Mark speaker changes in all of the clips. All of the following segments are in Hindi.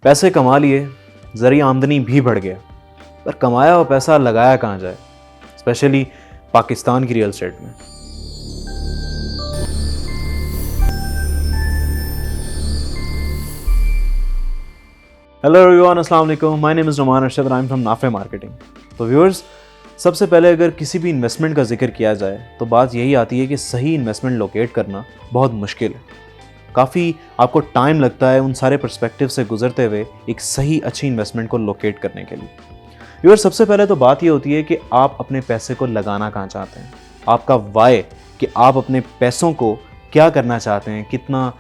Speaker 1: पैसे कमा लिए, ज़रिया आमदनी भी बढ़ गया, पर कमाया हुआ पैसा लगाया कहाँ जाए, स्पेशली पाकिस्तान की रियल एस्टेट में। हेलो एवरीवन, अस्सलाम वालेकुम। My name is Numan Arshad and I am from Nafe marketing. तो व्यूअर्स, सबसे पहले अगर किसी भी इन्वेस्टमेंट का जिक्र किया जाए तो बात यही आती है कि सही इन्वेस्टमेंट लोकेट करना बहुत मुश्किल है। काफ़ी आपको टाइम लगता है उन सारे पर्सपेक्टिव से गुजरते हुए एक सही अच्छी इन्वेस्टमेंट को लोकेट करने के लिए। व्यूअर्स, सबसे पहले तो बात ये होती है कि आप अपने पैसे को लगाना कहाँ चाहते हैं, आपका वाई, कि आप अपने पैसों को क्या करना चाहते हैं, कितना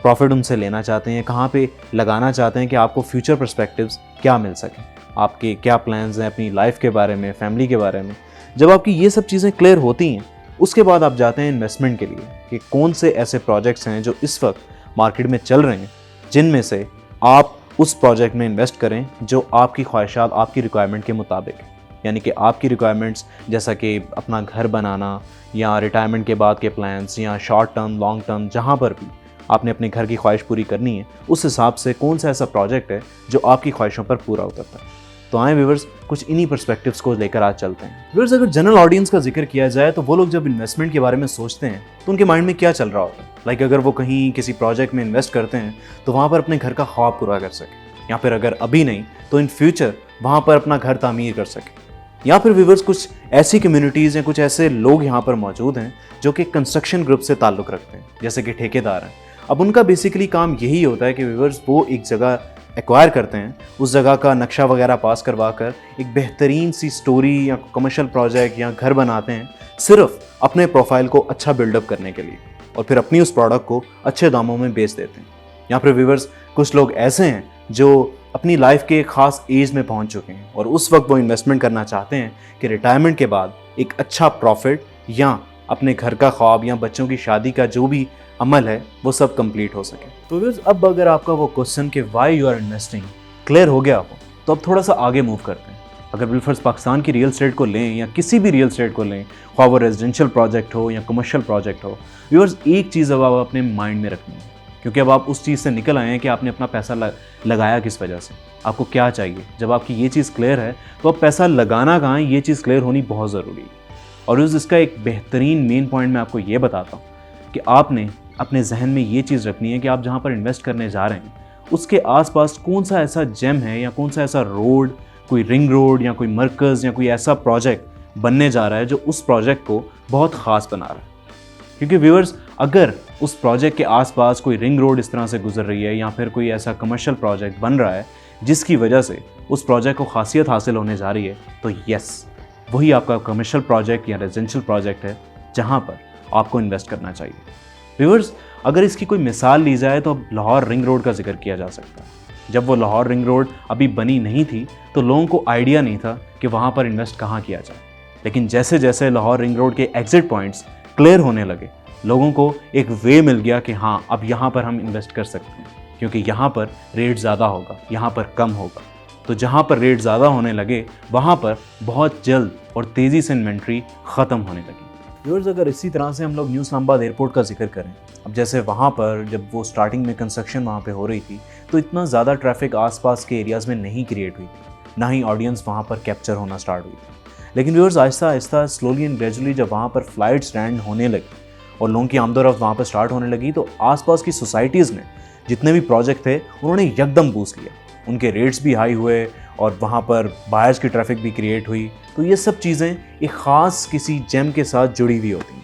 Speaker 1: प्रॉफिट उनसे लेना चाहते हैं, कहाँ पे लगाना चाहते हैं कि आपको फ्यूचर पर्सपेक्टिव्स क्या मिल सकें, आपके क्या प्लान्स हैं अपनी लाइफ के बारे में, फैमिली के बारे में। जब आपकी ये सब चीज़ें क्लियर होती हैं, उसके बाद आप जाते हैं इन्वेस्टमेंट के लिए कि कौन से ऐसे प्रोजेक्ट्स हैं जो इस वक्त मार्केट में चल रहे हैं, जिनमें से आप उस प्रोजेक्ट में इन्वेस्ट करें जो आपकी ख्वाहिशात, आपकी रिक्वायरमेंट के मुताबिक है। यानी कि आपकी रिक्वायरमेंट्स जैसा कि अपना घर बनाना या रिटायरमेंट के बाद के प्लान्स या शॉर्ट टर्म, लॉन्ग टर्म, जहाँ पर भी आपने अपने घर की ख्वाहिश पूरी करनी है, उस हिसाब से कौन सा ऐसा प्रोजेक्ट है जो आपकी ख्वाहिशों पर पूरा उतरता है। तो आए व्यूअर्स, कुछ इन्हीं पर्सपेक्टिव्स को लेकर आज चलते हैं। व्यूअर्स, अगर जनरल ऑडियंस का जिक्र किया जाए तो वो लोग जब इन्वेस्टमेंट के बारे में सोचते हैं तो उनके माइंड में क्या चल रहा होता है। लाइक अगर वो कहीं किसी प्रोजेक्ट में इन्वेस्ट करते हैं तो वहाँ पर अपने घर का ख्वाब पूरा कर सके, या फिर अगर अभी नहीं तो इन फ्यूचर वहाँ पर अपना घर तामीर कर सके। या फिर व्यूअर्स, कुछ ऐसी कम्युनिटीज़ हैं, कुछ ऐसे लोग यहाँ पर मौजूद हैं जो कि कंस्ट्रक्शन ग्रुप से ताल्लुक़ रखते हैं, जैसे कि ठेकेदार हैं। अब उनका बेसिकली काम यही होता है कि व्यूअर्स वो एक जगह एक्वायर करते हैं, उस जगह का नक्शा वगैरह पास करवा कर एक बेहतरीन सी स्टोरी या कमर्शियल प्रोजेक्ट या घर बनाते हैं, सिर्फ अपने प्रोफाइल को अच्छा बिल्डअप करने के लिए, और फिर अपनी उस प्रोडक्ट को अच्छे दामों में बेच देते हैं। या फिर व्यूअर्स, कुछ लोग ऐसे हैं जो अपनी लाइफ के एक ख़ास एज में पहुंच चुके हैं और उस वक्त वो इन्वेस्टमेंट करना चाहते हैं कि रिटायरमेंट के बाद एक अच्छा प्रॉफिट या अपने घर का ख्वाब या बच्चों की शादी का जो भी अमल है वो सब कंप्लीट हो सके। तो व्यूअर्स, अब अगर आपका वो क्वेश्चन कि why you are investing clear हो गया हो, तो अब थोड़ा सा आगे मूव करते हैं। अगर व्यूअर्स पाकिस्तान की रियल एस्टेट को लें या किसी भी रियल एस्टेट को लें, ख्वाह वो रेजिडेंशियल प्रोजेक्ट हो या कमर्शियल प्रोजेक्ट हो, व्यूअर्स एक चीज़ अब आप अपने माइंड में रखनी है, क्योंकि अब आप उस चीज़ से निकल आए हैं कि आपने अपना पैसा लगाया किस वजह से, आपको क्या चाहिए। जब आपकी ये चीज़ क्लियर है तो अब पैसा लगाना कहाँ है, ये चीज़ क्लियर होनी बहुत ज़रूरी है। और इसका एक बेहतरीन मेन पॉइंट मैं आपको ये बताता हूँ कि आपने अपने जहन में ये चीज़ रखनी है कि आप जहाँ पर इन्वेस्ट करने जा रहे हैं उसके आसपास कौन सा ऐसा जेम है या कौन सा ऐसा रोड, कोई रिंग रोड या कोई मरकज़ या कोई ऐसा प्रोजेक्ट बनने जा रहा है जो उस प्रोजेक्ट को बहुत ख़ास बना रहा है। क्योंकि व्यूअर्स, अगर उस प्रोजेक्ट के आसपास कोई रिंग रोड इस तरह से गुजर रही है या फिर कोई ऐसा कमर्शियल प्रोजेक्ट बन रहा है जिसकी वजह से उस प्रोजेक्ट को खासियत हासिल होने जा रही है, तो यस, वही आपका कमर्शियल प्रोजेक्ट या रेजिडेंशियल प्रोजेक्ट है जहाँ पर आपको इन्वेस्ट करना चाहिए। व्यूअर्स, अगर इसकी कोई मिसाल ली जाए तो अब लाहौर रिंग रोड का जिक्र किया जा सकता है। जब वो लाहौर रिंग रोड अभी बनी नहीं थी तो लोगों को आइडिया नहीं था कि वहाँ पर इन्वेस्ट कहाँ किया जाए, लेकिन जैसे जैसे लाहौर रिंग रोड के एग्जिट पॉइंट्स क्लियर होने लगे, लोगों को एक वे मिल गया कि हाँ, अब यहाँ पर हम इन्वेस्ट कर सकते हैं, क्योंकि यहाँ पर रेट ज़्यादा होगा, यहाँ पर कम होगा। तो जहाँ पर रेट ज़्यादा होने लगे वहाँ पर बहुत जल्द और तेज़ी से इन्वेंट्री ख़त्म होने लगी। व्यूअर्स, अगर इसी तरह से हम लोग न्यू इस्लामाबाद एयरपोर्ट का जिक्र करें, अब जैसे वहाँ पर जब वो स्टार्टिंग में कंस्ट्रक्शन वहाँ पे हो रही थी तो इतना ज़्यादा ट्रैफिक आसपास के एरियाज़ में नहीं क्रिएट हुई थी, ना ही ऑडियंस वहाँ पर कैप्चर होना स्टार्ट हुई थी। लेकिन viewers, Aahista Aahista, slowly and gradually जब वहाँ पर फ्लाइट्स लैंड होने लगी और लोगों की आमदोरफ्त वहाँ पर स्टार्ट होने लगी, तो आसपास की सोसाइटीज़ ने जितने भी प्रोजेक्ट थे उन्होंने यकदम बूस्ट लिया, उनके रेट्स भी हाई हुए और वहाँ पर बायर्स की ट्रैफिक भी क्रिएट हुई। तो ये सब चीज़ें एक ख़ास किसी जेम के साथ जुड़ी हुई होती हैं,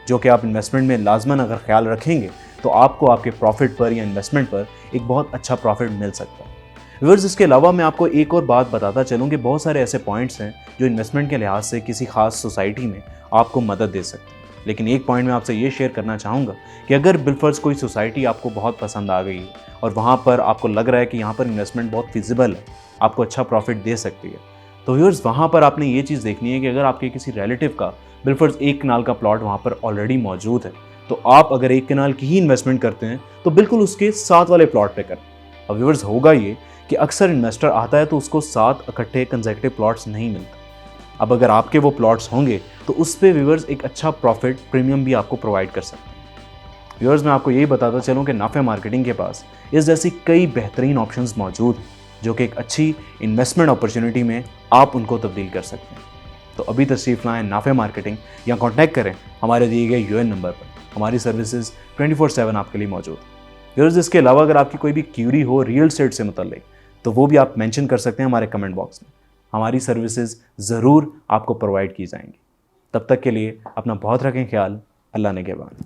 Speaker 1: जो कि आप इन्वेस्टमेंट में लाजमन अगर ख्याल रखेंगे तो आपको आपके प्रॉफिट पर या इन्वेस्टमेंट पर एक बहुत अच्छा प्रॉफिट मिल सकता है। व्यूअर्स, इसके अलावा मैं आपको एक और बात बताता चलूँ कि बहुत सारे ऐसे पॉइंट्स हैं जो इन्वेस्टमेंट के लिहाज से किसी खास सोसाइटी में आपको मदद दे सकते हैं। लेकिन एक पॉइंट मैं आपसे ये शेयर करना चाहूँगा कि अगर बिलफर्ज कोई सोसाइटी आपको बहुत पसंद आ गई है और वहाँ पर आपको लग रहा है कि यहाँ पर इन्वेस्टमेंट बहुत फिजिबल है, आपको अच्छा प्रॉफिट दे सकती है, तो व्यूअर्स, वहाँ पर आपने ये चीज़ देखनी है कि अगर आपके किसी रिलेटिव का बिलफर्ज 1 कनाल का प्लॉट वहाँ पर ऑलरेडी मौजूद है, तो आप अगर 1 कनाल की ही इन्वेस्टमेंट करते हैं तो बिल्कुल उसके साथ वाले प्लॉट पे करें। अब व्यूअर्स, होगा ये कि अक्सर इन्वेस्टर आता है तो उसको 7 इकट्ठे कंसेक्यूटिव प्लॉट्स नहीं मिलते। अब अगर आपके वो प्लॉट्स होंगे तो उस पे व्यूअर्स एक अच्छा प्रॉफिट प्रीमियम भी आपको प्रोवाइड कर सकते हैं। व्यूअर्स, मैं आपको यही बताता चलूँ कि नाफे मार्केटिंग के पास इस जैसी कई बेहतरीन ऑप्शंस मौजूद हैं जो कि एक अच्छी इन्वेस्टमेंट अपॉर्चुनिटी में आप उनको तब्दील कर सकते हैं। तो अभी तशरीफ़ लाएँ नाफे मार्केटिंग या कॉन्टैक्ट करें हमारे दिए गए यूएन नंबर पर। हमारी सर्विसेज 24/7 आपके लिए मौजूद है। व्यूअर्स, इसके अलावा अगर आपकी कोई भी क्यूरी हो रियल एस्टेट से मुतल्लिक तो वो भी आप मेंशन कर सकते हैं हमारे कमेंट बॉक्स में। हमारी सर्विसेज ज़रूर आपको प्रोवाइड की जाएंगी। तब तक के लिए अपना बहुत रखें ख्याल। अल्लाह ने के बाद।